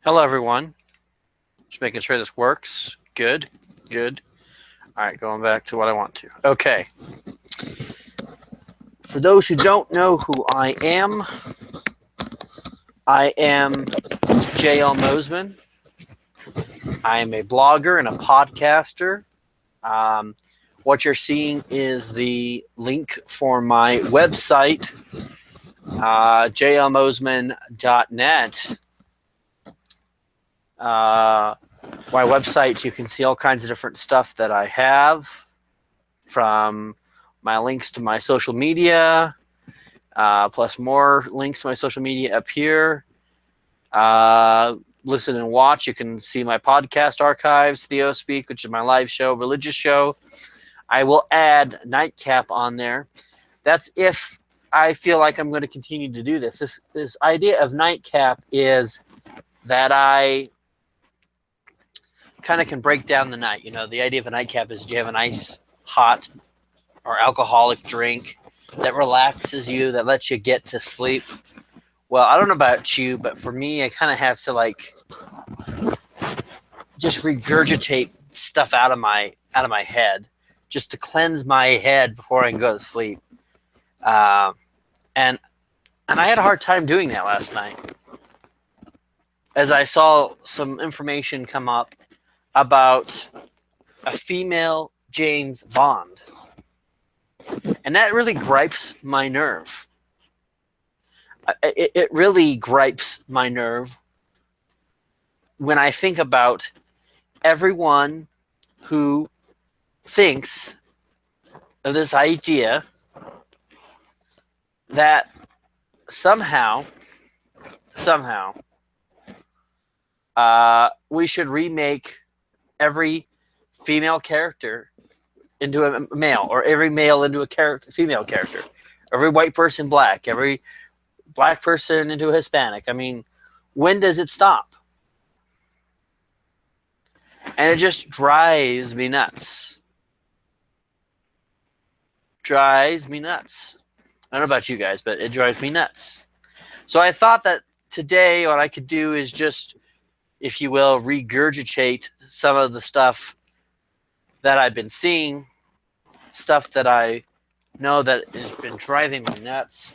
Hello, everyone. Just making sure this works. Good, good. All right, going back to what I want to. Okay. For those who don't know who I am J.L. Moseman. I am a blogger and a podcaster. What you're seeing is the link for my website, jlmosman.net. My website, you can see all kinds of different stuff that I have, from my links to my social media, plus more links to my social media up here. Listen and watch. You can see my podcast archives, Theo Speak, which is my live show, religious show. I will add Nightcap on there. That's if I feel like I'm going to continue to do this. This idea of Nightcap is that I kind of can break down the night. You know, the idea of a nightcap is you have a nice, hot, or alcoholic drink that relaxes you, that lets you get to sleep. Well, I don't know about you, but for me, I kind of have to just regurgitate stuff out of my head, just to cleanse my head before I can go to sleep. And I had a hard time doing that last night, as I saw some information come up about a female James Bond. And that really gripes my nerve. It really gripes my nerve when I think about everyone who thinks of this idea that somehow, we should remake every female character into a male, or every male into a female character, every white person black, every black person into a Hispanic. I mean, when does it stop? And it just drives me nuts. I don't know about you guys, but it drives me nuts. So I thought that today what I could do is just, if you will, regurgitate some of the stuff that I've been seeing, stuff that I know that has been driving me nuts.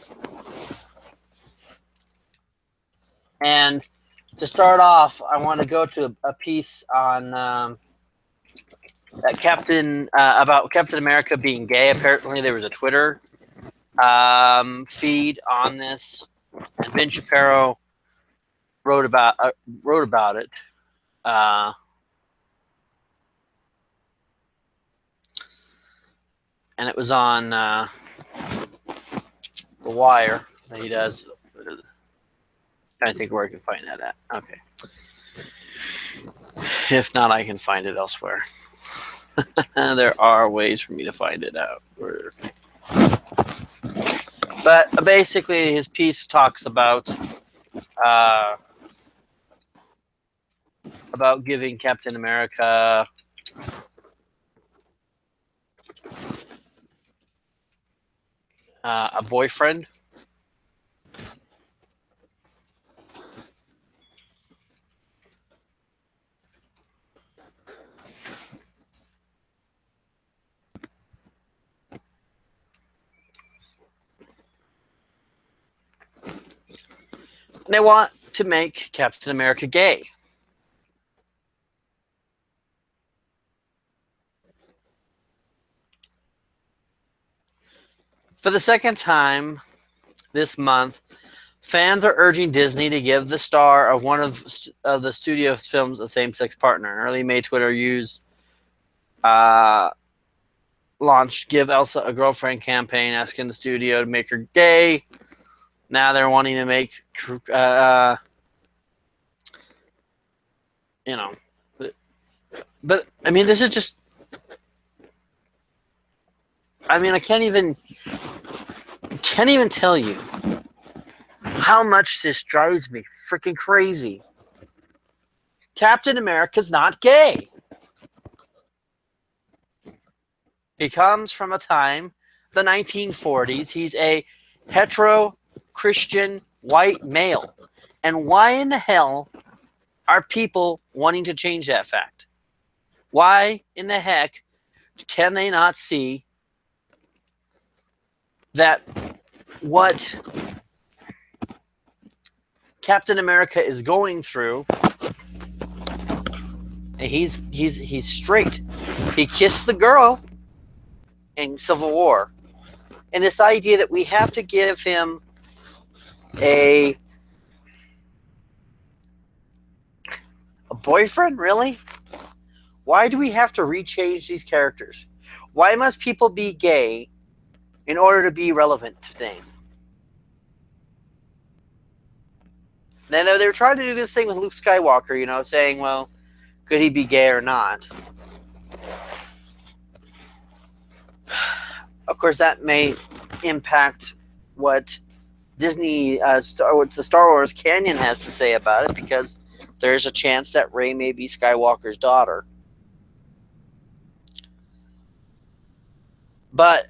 And to start off, I want to go to a piece on about Captain America being gay. Apparently, there was a Twitter feed on this, and Ben Shapiro wrote about it. And it was on The Wire that he does. I think where I can find that at. Okay. If not, I can find it elsewhere. There are ways for me to find it out. But basically, his piece talks about giving Captain America a boyfriend. And they want to make Captain America gay. For the second time this month, fans are urging Disney to give the star of one of the studio's films a same-sex partner. In early May, Twitter launched "Give Elsa a Girlfriend" campaign, asking the studio to make her gay. Now they're wanting to make, but I mean, this is just, I mean, I can't even tell you how much this drives me freaking crazy. Captain America's not gay. He comes from a time, the 1940s. He's a hetero Christian white male. And why in the hell are people wanting to change that fact? Why in the heck can they not see that what Captain America is going through? He's straight. He kissed the girl in Civil War, and this idea that we have to give him a boyfriend, really? Why do we have to rechange these characters? Why must people be gay in order to be relevant today? Then they were trying to do this thing with Luke Skywalker, saying, well, could he be gay or not? Of course, that may impact what Disney, what the Star Wars canon has to say about it, because there's a chance that Rey may be Skywalker's daughter. But,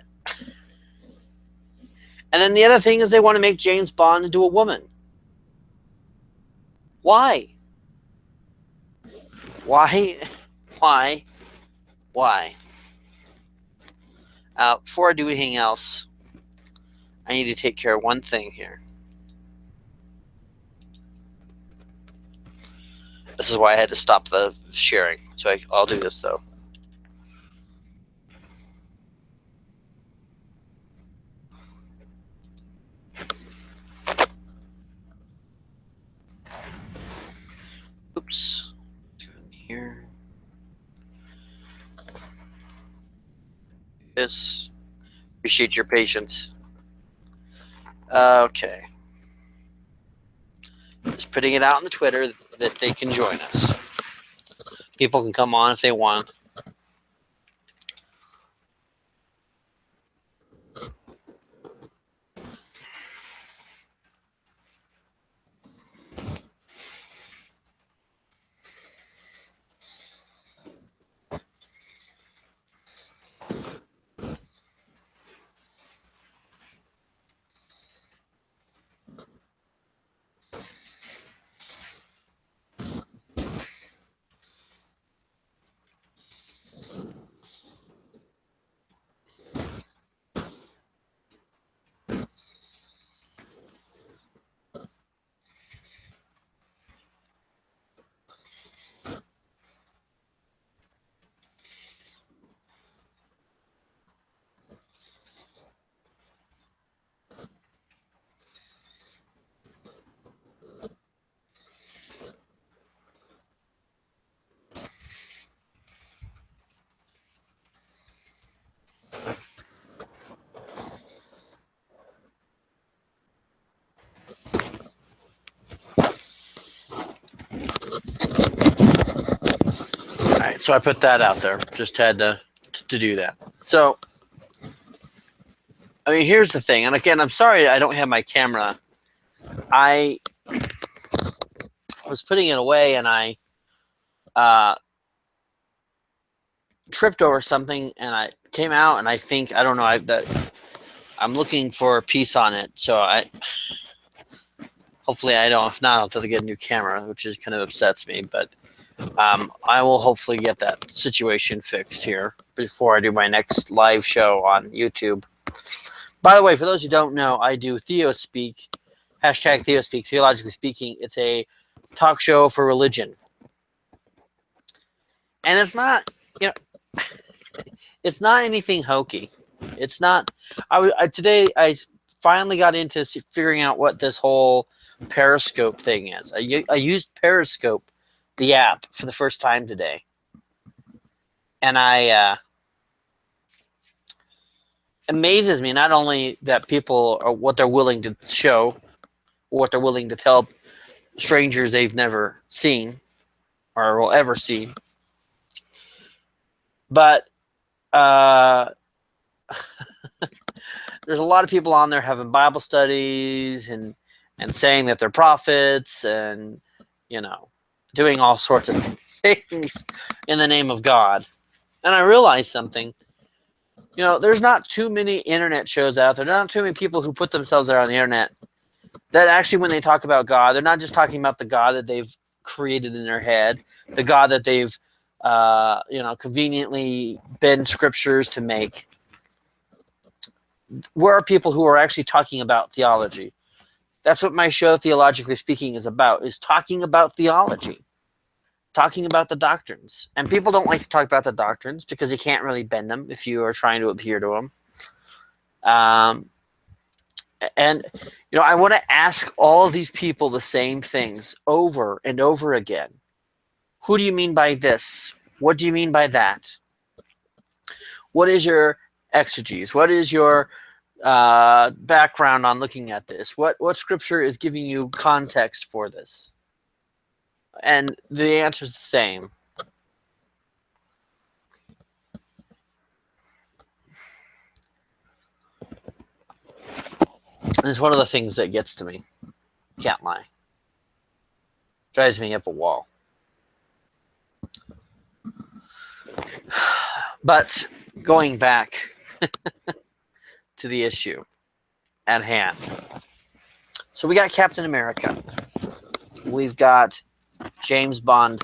and then the other thing is they want to make James Bond into a woman. Why? Why? Before I do anything else, I need to take care of one thing here. This is why I had to stop the sharing. So I'll do this, though. Oops. Here. Yes. Appreciate your patience. Okay. Just putting it out on the Twitter that they can join us. People can come on if they want. Alright, so I put that out there. Just had to do that. So, I mean, here's the thing. And again, I'm sorry I don't have my camera. I was putting it away and I tripped over something and I came out and I think, I don't know, I'm looking for a piece on it. So hopefully I don't. If not, I'll have to get a new camera, which is kind of upsets me. But I will hopefully get that situation fixed here before I do my next live show on YouTube. By the way, for those who don't know, I do Theospeak, hashtag Theospeak, Theologically Speaking. It's a talk show for religion. And it's not, it's not anything hokey. It's not, today I finally got into figuring out what this whole Periscope thing is. I used Periscope, the app, for the first time today. And amazes me not only that people are what they're willing to show, or what they're willing to tell strangers they've never seen or will ever see, but there's a lot of people on there having Bible studies and saying that they're prophets and doing all sorts of things in the name of God. And I realized something. There's not too many internet shows out there. There are not too many people who put themselves there on the internet that actually, when they talk about God, they're not just talking about the God that they've created in their head, the God that they've conveniently bend scriptures to make. Where are people who are actually talking about theology? That's what my show, Theologically Speaking, is about, is talking about theology, talking about the doctrines. And people don't like to talk about the doctrines because you can't really bend them if you are trying to adhere to them. And I want to ask all of these people the same things over and over again. Who do you mean by this? What do you mean by that? What is your exegesis? What is your background on looking at this? What scripture is giving you context for this? And the answer is the same. And it's one of the things that gets to me. Can't lie. Drives me up a wall. But going back to the issue at hand. So we got Captain America. We've got James Bond.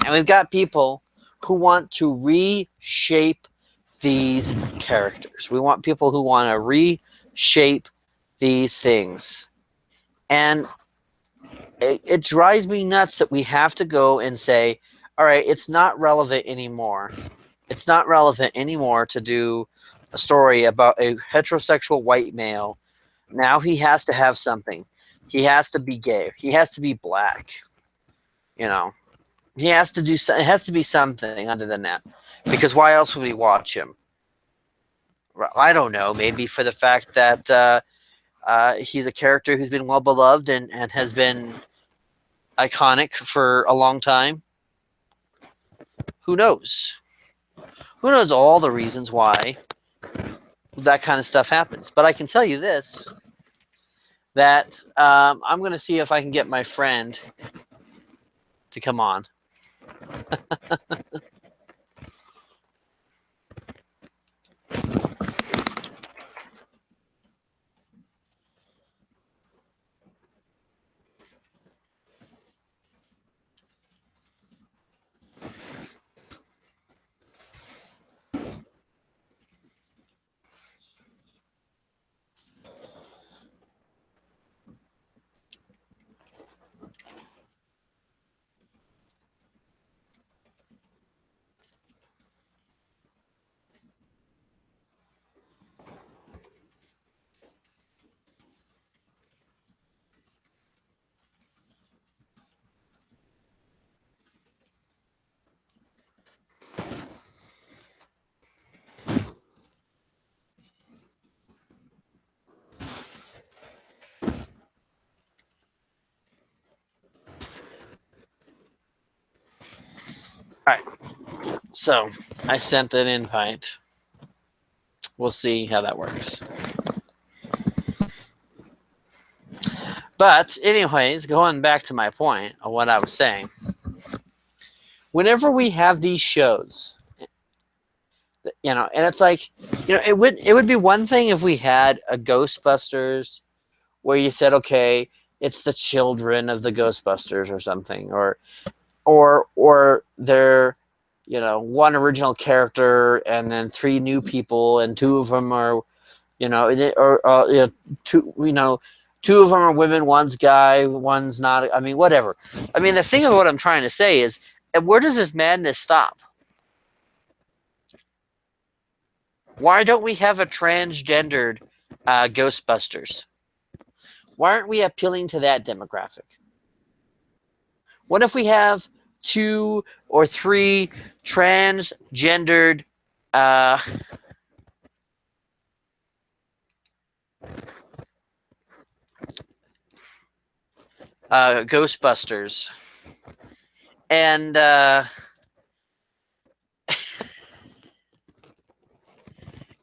And we've got people who want to reshape these characters. We want people who want to reshape these things. And it drives me nuts that we have to go and say, all right, it's not relevant anymore. It's not relevant anymore to do a story about a heterosexual white male. Now he has to have something. He has to be gay. He has to be black. He has to do. It has to be something other than that. Because why else would we watch him? I don't know. Maybe for the fact that he's a character who's been well beloved and has been iconic for a long time. Who knows? Who knows all the reasons why that kind of stuff happens? But I can tell you this, that I'm going to see if I can get my friend to come on. All right. So I sent an invite. We'll see how that works. But anyways, going back to my point of what I was saying, whenever we have these shows, and it's like, it would be one thing if we had a Ghostbusters where you said, okay, it's the children of the Ghostbusters or something, or they're one original character and then three new people and two of them are two of them are women, one's guy, one's not. I mean, whatever. I mean, the thing of what I'm trying to say is, where does this madness stop? Why don't we have a transgendered Ghostbusters? Why aren't we appealing to that demographic? What if we have 2 or 3 transgendered Ghostbusters? And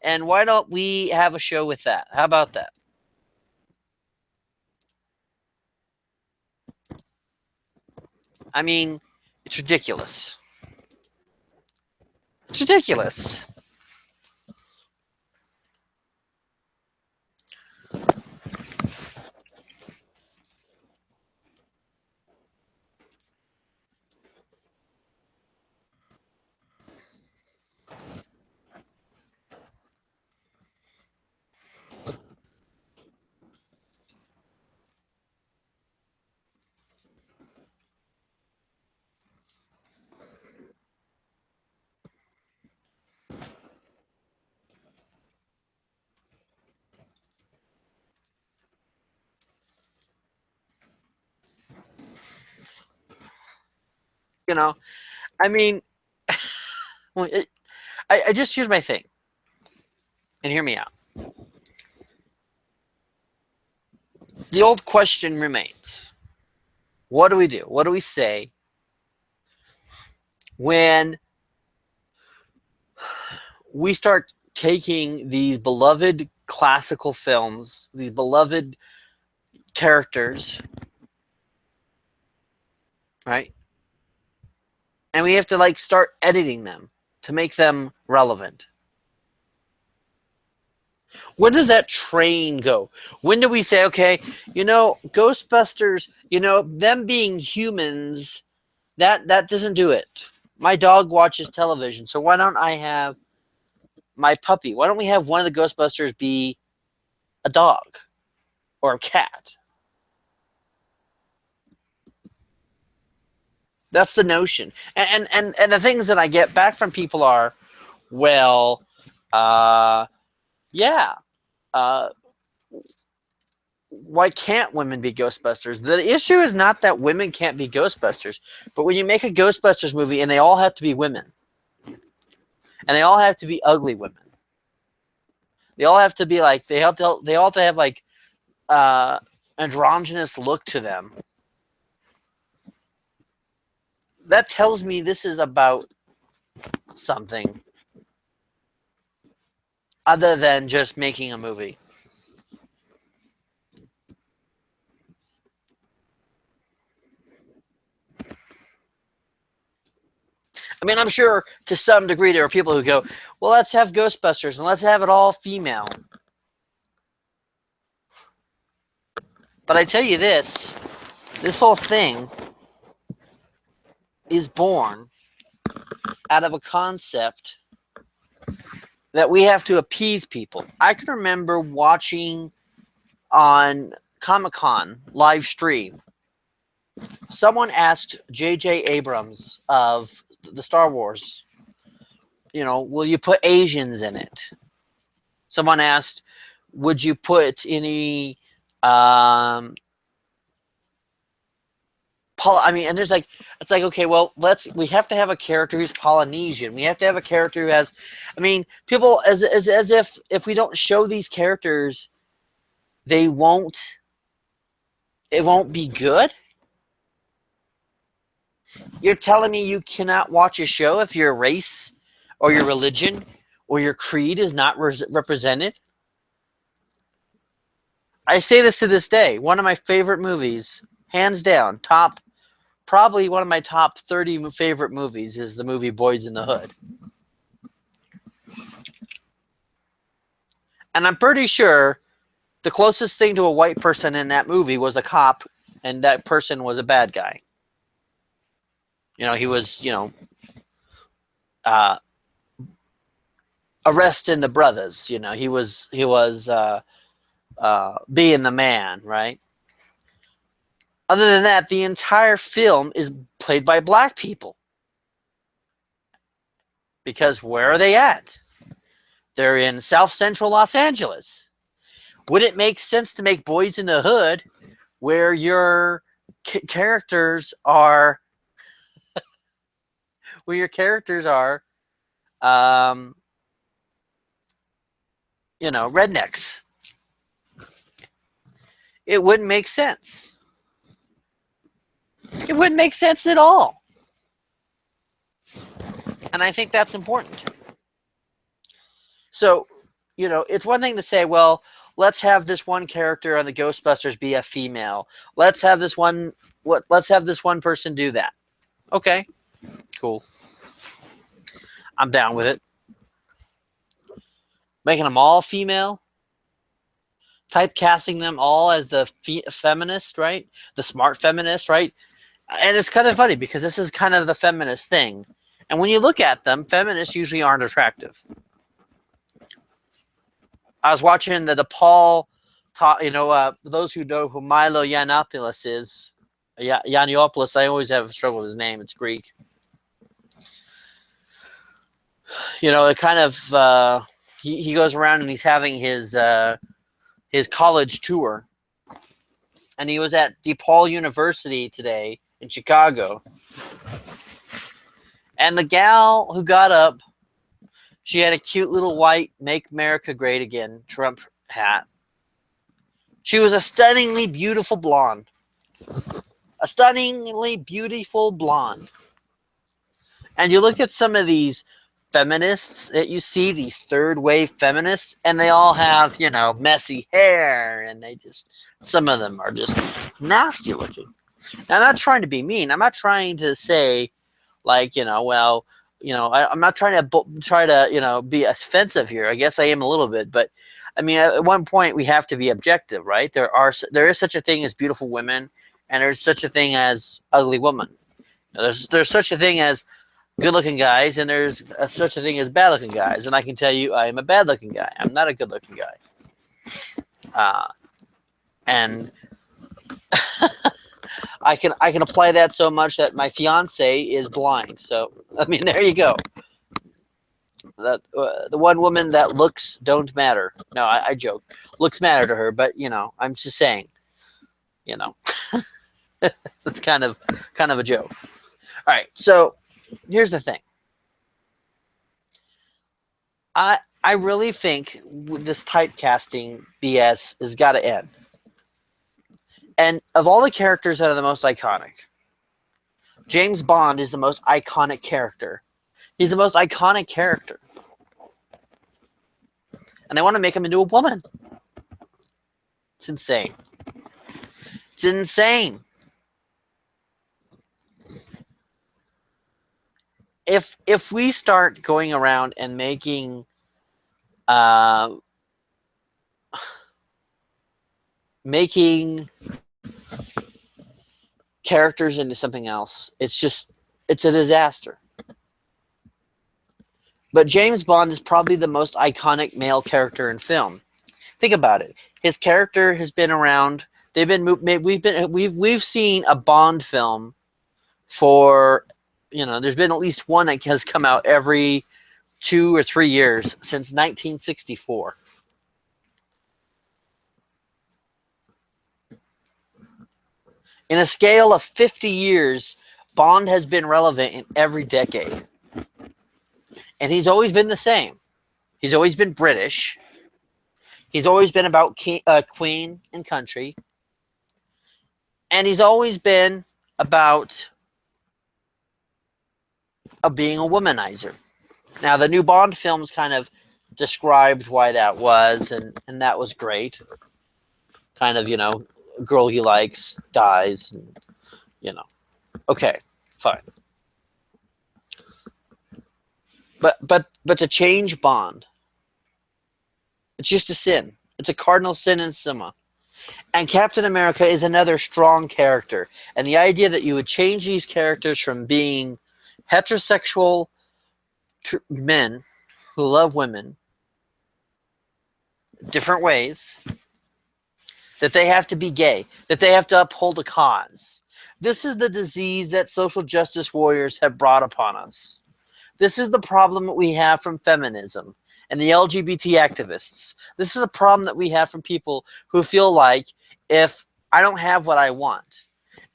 and why don't we have a show with that? How about that? I mean, it's ridiculous. It's ridiculous. You know, I mean, I just here's my thing, and hear me out. The old question remains: what do we do? What do we say when we start taking these beloved classical films, these beloved characters, right? And we have to like start editing them to make them relevant. When does that train go? When do we say, okay, Ghostbusters, them being humans, that doesn't do it. My dog watches television, so why don't I have my puppy? Why don't we have one of the Ghostbusters be a dog or a cat? That's the notion. And the things that I get back from people are, well, yeah, uh, why can't women be Ghostbusters? The issue is not that women can't be Ghostbusters, but when you make a Ghostbusters movie and they all have to be women, and they all have to be ugly women, they all have to be like they all have to have like androgynous look to them. That tells me this is about something other than just making a movie. I mean, I'm sure to some degree there are people who go, well, let's have Ghostbusters and let's have it all female. But I tell you this whole thing is born out of a concept that we have to appease people. I can remember watching on Comic-Con live stream, someone asked J.J. Abrams of the Star Wars, will you put Asians in it? Someone asked, would you put any and there's like, it's like, okay, well, we have to have a character who's Polynesian. We have to have a character who has, people as if we don't show these characters, it won't be good. You're telling me you cannot watch a show if your race or your religion or your creed is not represented? I say this to this day. One of my favorite movies, hands down, probably one of my top 30 favorite movies is the movie Boys in the Hood. And I'm pretty sure the closest thing to a white person in that movie was a cop, and that person was a bad guy. He was, arresting the brothers. He was being the man, right? Other than that, the entire film is played by black people. Because where are they at? They're in South Central Los Angeles. Would it make sense to make Boys in the Hood where your characters are rednecks? It wouldn't make sense. It wouldn't make sense at all. And I think that's important. So, it's one thing to say, well, let's have this one character on the Ghostbusters be a female. Let's have this one person do that. Okay, cool. I'm down with it. Making them all female, typecasting them all as the feminist, right? The smart feminist, right? And it's kind of funny because this is kind of the feminist thing. And when you look at them, feminists usually aren't attractive. I was watching the DePaul talk, those who know who Milo Yiannopoulos is, Yiannopoulos, I always have a struggle with his name. It's Greek. It kind of, he goes around and he's having his college tour. And he was at DePaul University today in Chicago. And the gal who got up, she had a cute little white "Make America Great Again" Trump hat. She was a stunningly beautiful blonde. A stunningly beautiful blonde. And you look at some of these feminists that you see, these third wave feminists, and they all have, messy hair, and some of them are just nasty looking. Now, I'm not trying to be mean. I'm not trying to say, like, I'm not trying to be offensive here. I guess I am a little bit, but I mean, at one point we have to be objective, right? There is such a thing as beautiful women, and there's such a thing as ugly women. There's such a thing as good-looking guys, and there's such a thing as bad-looking guys. And I can tell you, I am a bad-looking guy. I'm not a good-looking guy. And I can apply that so much that my fiance is blind. So I mean, there you go. That the one woman that looks don't matter. No, I joke. Looks matter to her, but I'm just saying. That's kind of a joke. All right, so here's the thing. I really think this typecasting BS has got to end. And of all the characters that are the most iconic, James Bond is the most iconic character. He's the most iconic character. And they want to make him into a woman. It's insane. It's insane. If we start going around and making characters into something else, it's a disaster. But James Bond is probably the most iconic male character in film. Think about it. His character has been around. We've seen a Bond film for, there's been at least one that has come out every 2 or 3 years since 1964. In a scale of 50 years, Bond has been relevant in every decade. And he's always been the same. He's always been British. He's always been about Queen and country. And he's always been about being a womanizer. Now, the new Bond films kind of described why that was, and that was great. Kind of, a girl he likes dies, and, okay, fine. But to change Bond, it's just a sin. It's a cardinal sin in cinema. And Captain America is another strong character. And the idea that you would change these characters from being heterosexual men who love women different ways, that they have to be gay, that they have to uphold a cause. This is the disease that social justice warriors have brought upon us. This is the problem that we have from feminism and the LGBT activists. This is a problem that we have from people who feel like, if I don't have what I want,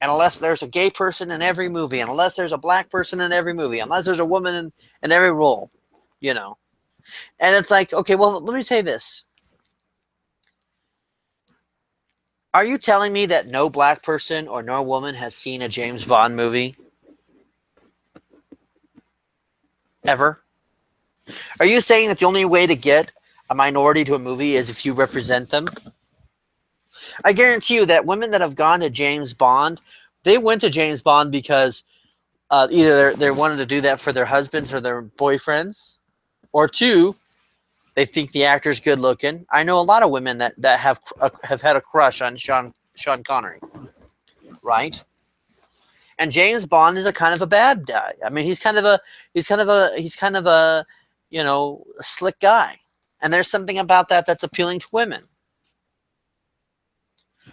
and unless there's a gay person in every movie, and unless there's a black person in every movie, unless there's a woman in every role, and it's like, okay, well, let me say this. Are you telling me that no black person or no woman has seen a James Bond movie? Ever? Are you saying that the only way to get a minority to a movie is if you represent them? I guarantee you that women that have gone to James Bond, they went to James Bond because either they wanted to do that for their husbands or their boyfriends, or two, they think the actor's good looking. I know a lot of women that have had a crush on Sean Connery, right? And James Bond is a kind of a bad guy. I mean, he's kind of a slick guy. And there's something about that that's appealing to women.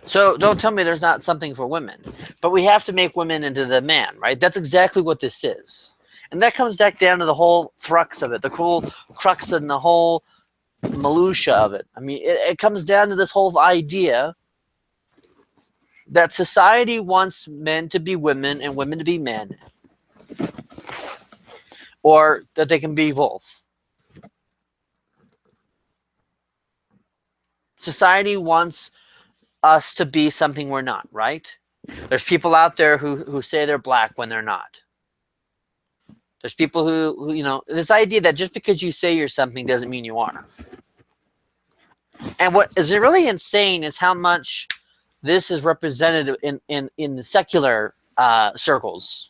So don't tell me there's not something for women. But we have to make women into the man, right? That's exactly what this is. And that comes back down to the whole crux of it, the whole crux and the whole minutia of it. I mean, it comes down to this whole idea that society wants men to be women and women to be men. or that they can be both. Society wants us to be something we're not, right? There's people out there who say they're black when they're not. There's people who, this idea that just because you say you're something doesn't mean you are. And what is really insane is how much this is represented in the secular circles.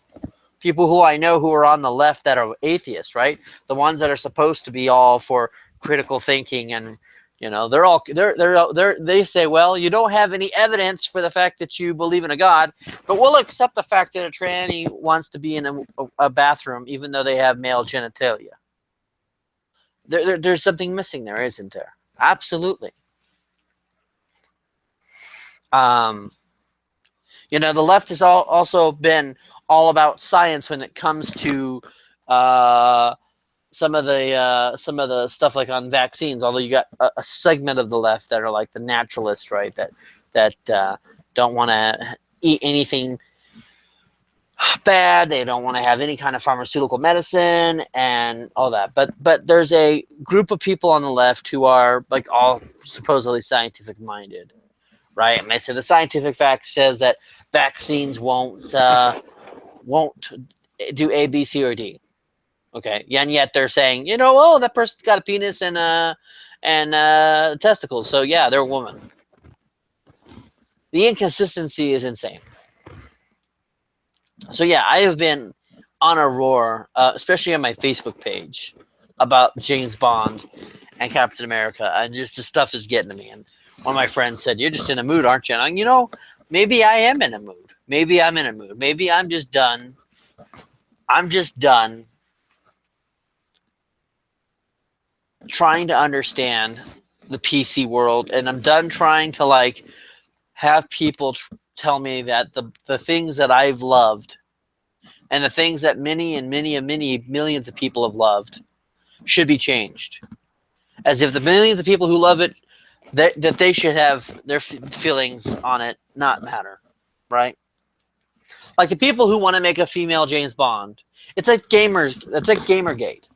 People who I know who are on the left that are atheists, right? The ones that are supposed to be all for critical thinking, and they say, well, you don't have any evidence for the fact that you believe in a God, but we'll accept the fact that a tranny wants to be in a bathroom even though they have male genitalia. There's something missing there, isn't there? Absolutely. The left has also been all about science when it comes to some of the stuff like on vaccines. Although you got a segment of the left that are like the naturalists, right? That don't want to eat anything bad. They don't want to have any kind of pharmaceutical medicine and all that. But there's a group of people on the left who are like all supposedly scientific minded, right? And they say the scientific fact says that vaccines won't do A, B, C, or D. Okay, and yet they're saying, that person's got a penis and testicles, so yeah, they're a woman. The inconsistency is insane. So yeah, I have been on a roar, especially on my Facebook page, about James Bond and Captain America, and just the stuff is getting to me. And one of my friends said, "You're just in a mood, aren't you?" And maybe I am in a mood. Maybe I'm in a mood. Maybe I'm just done. I'm just done trying to understand the PC world, and I'm done trying to have people tell me that the things that I've loved and the things that many and many and many millions of people have loved should be changed, as if the millions of people who love it that they should have their feelings on it not matter, right? Like the people who want to make a female James Bond, it's like Gamergate.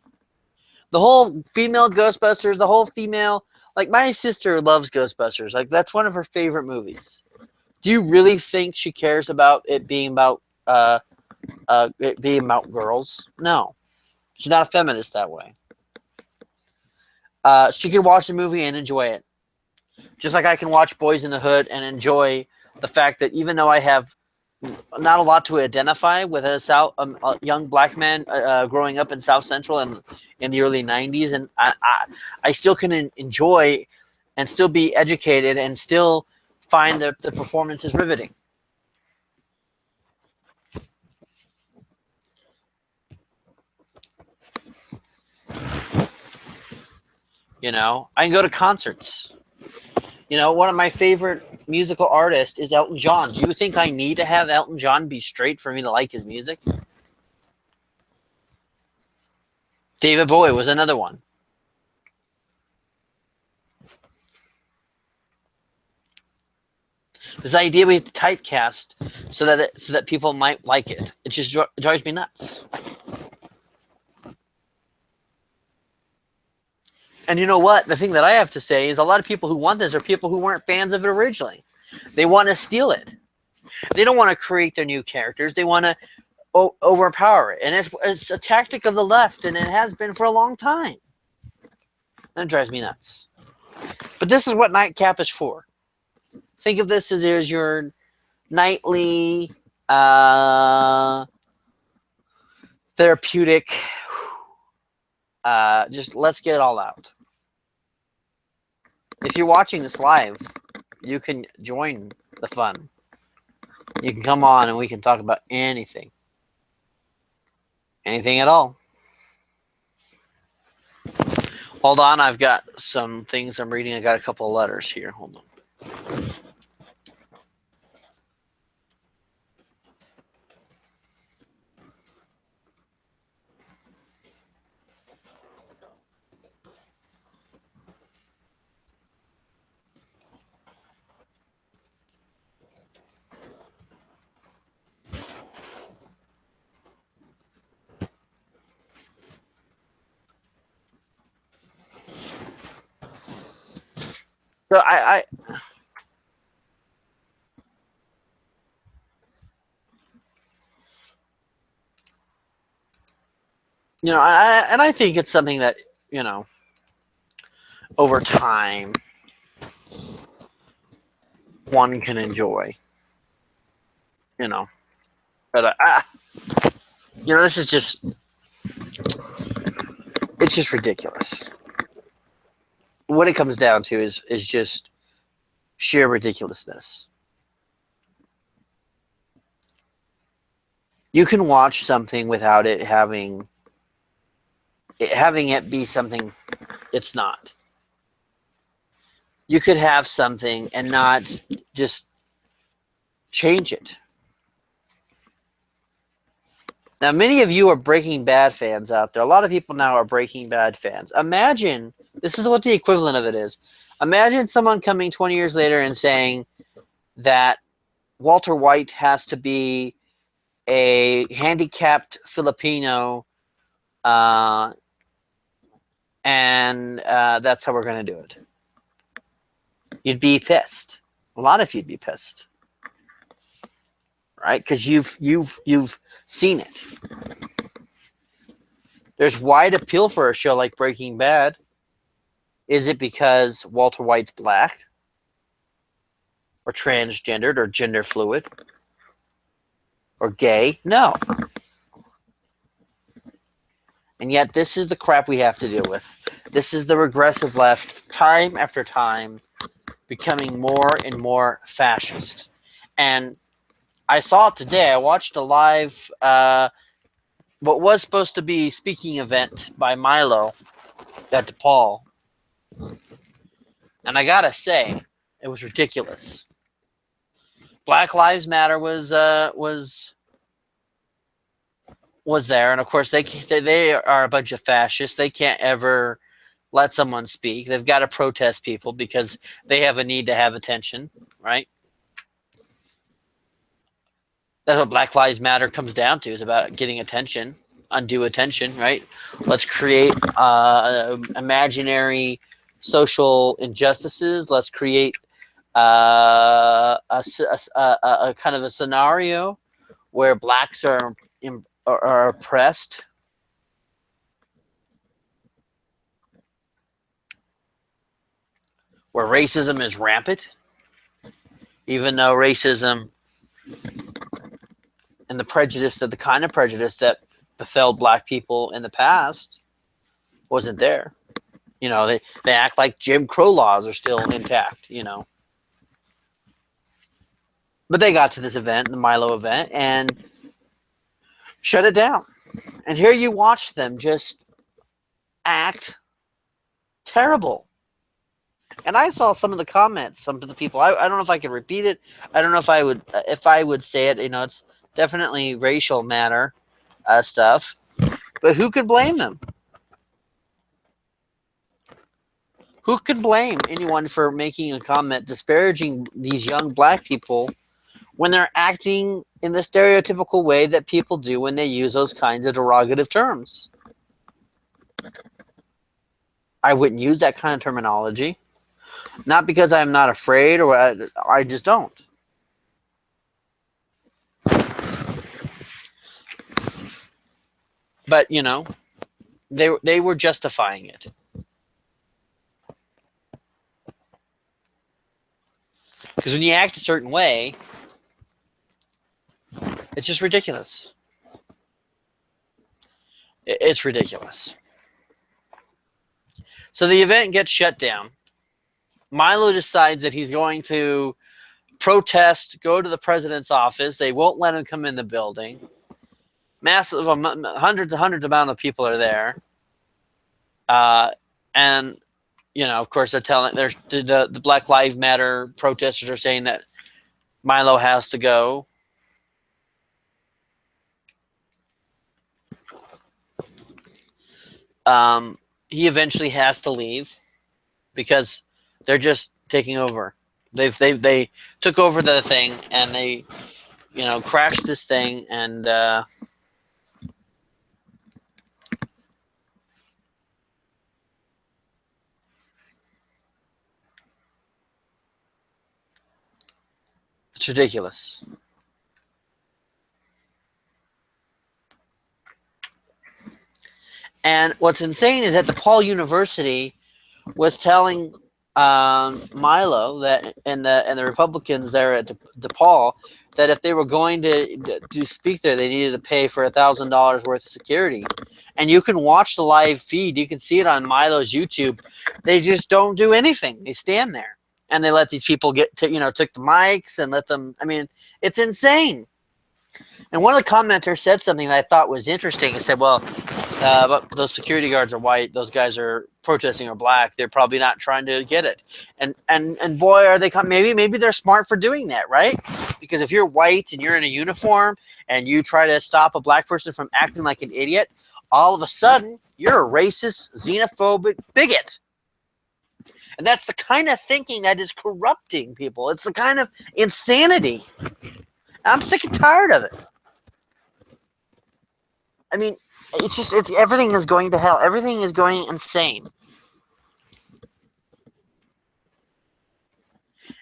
The whole female Ghostbusters, the whole female, like my sister loves Ghostbusters. Like that's one of her favorite movies. Do you really think she cares about it being about girls? No, she's not a feminist that way. She can watch the movie and enjoy it, just like I can watch Boys in the Hood and enjoy the fact that even though I have not a lot to identify with as a young black man growing up in South Central and in the early 90s, and I still can enjoy and still be educated and still find the performances riveting. I can go to concerts. One of my favorite musical artists is Elton John. Do you think I need to have Elton John be straight for me to like his music? David Bowie was another one. This idea we have to typecast so that people might like it. It just drives me nuts. And you know what? The thing that I have to say is a lot of people who want this are people who weren't fans of it originally. They want to steal it. They don't want to create their new characters. They want to overpower it. And it's a tactic of the left, and it has been for a long time. And it drives me nuts. But this is what Nightcap is for. Think of this as your nightly therapeutic. Just let's get it all out. If you're watching this live, you can join the fun. You can come on and we can talk about anything. Anything at all. Hold on, I've got some things I'm reading. I got a couple of letters here. Hold on. So I I think it's something that, you know, over time one can enjoy, you know. But this is just, it's just ridiculous. What it comes down to is just sheer ridiculousness. You can watch something without having it be something it's not. You could have something and not just change it. Now, many of you are Breaking Bad fans out there. A lot of people now are Breaking Bad fans. Imagine, this is what the equivalent of it is. Imagine someone coming 20 years later and saying that Walter White has to be a handicapped Filipino, and that's how we're going to do it. You'd be pissed. A lot of you'd be pissed, right? Because you've seen it. There's wide appeal for a show like Breaking Bad. Is it because Walter White's black, or transgendered, or gender fluid, or gay? No. And yet this is the crap we have to deal with. This is the regressive left, time after time, becoming more and more fascist. And I saw it today. I watched a live, what was supposed to be speaking event by Milo at DePaul. And I gotta say, it was ridiculous. Black Lives Matter was there, and of course they are a bunch of fascists. They can't ever let someone speak. They've got to protest people because they have a need to have attention, right? That's what Black Lives Matter comes down to, is about getting attention, undue attention, right? Let's create imaginary social injustices. Let's create a kind of a scenario where blacks are oppressed, where racism is rampant, even though racism and the kind of prejudice that befell black people in the past wasn't there. They act like Jim Crow laws are still intact, But they got to this event, the Milo event, and shut it down. And here you watch them just act terrible. And I saw some of the comments, some of the people. I don't know if I can repeat it. I don't know if I would say it. It's definitely racial matter stuff. But who could blame them? Who could blame anyone for making a comment disparaging these young black people when they're acting in the stereotypical way that people do when they use those kinds of derogative terms? I wouldn't use that kind of terminology. Not because I'm not afraid, or I just don't. But, they were justifying it. Because when you act a certain way, it's just ridiculous. It's ridiculous. So the event gets shut down. Milo decides that he's going to protest, go to the president's office. They won't let him come in the building. Massive, hundreds amount of people are there. And, of course, they're telling, the Black Lives Matter protesters are saying that Milo has to go. He eventually has to leave because they're just taking over. They took over the thing, and they, crashed this thing, and It's ridiculous. And what's insane is that DePaul University was telling Milo that and the Republicans there at DePaul that if they were going to speak there, they needed to pay for $1,000 worth of security. And you can watch the live feed. You can see it on Milo's YouTube. They just don't do anything. They stand there and they let these people took the mics and let them. I mean, it's insane. And one of the commenters said something that I thought was interesting. He said, well, but those security guards are white. Those guys are protesting are black. They're probably not trying to get it. And boy, are they maybe they're smart for doing that, right? Because if you're white and you're in a uniform and you try to stop a black person from acting like an idiot, all of a sudden you're a racist, xenophobic bigot. And that's the kind of thinking that is corrupting people. It's the kind of insanity. I'm sick and tired of it. I mean, it's everything is going to hell. Everything is going insane.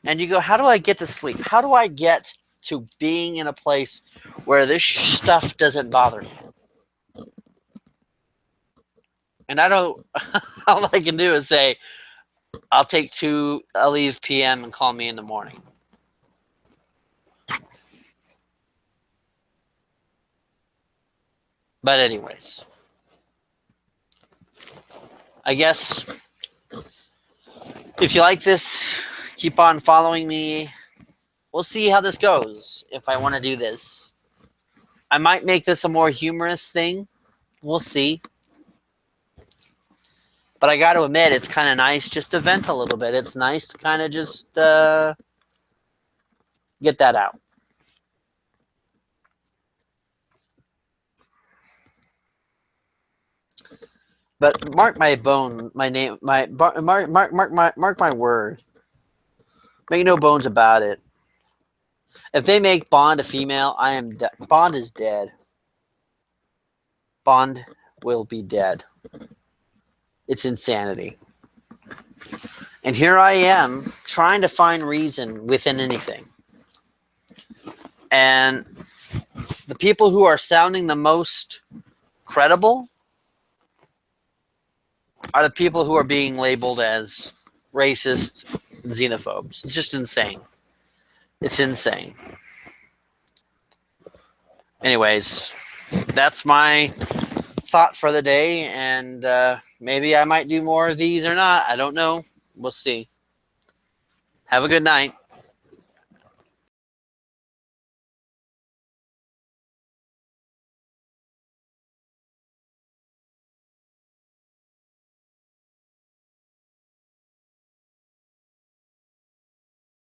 And you go, how do I get to sleep? How do I get to being in a place where this stuff doesn't bother me? And I don't, all I can do is say, I'll leave PM and call me in the morning. But anyways, I guess if you like this, keep on following me. We'll see how this goes if I want to do this. I might make this a more humorous thing. We'll see. But I got to admit, it's kind of nice just to vent a little bit. It's nice to kind of just get that out. But mark my word. Make no bones about it. If they make Bond a female, Bond is dead. Bond will be dead. It's insanity. And here I am trying to find reason within anything. And the people who are sounding the most credible are the people who are being labeled as racist and xenophobes. It's just insane. It's insane. Anyways, that's my thought for the day, and maybe I might do more of these or not. I don't know. We'll see. Have a good night.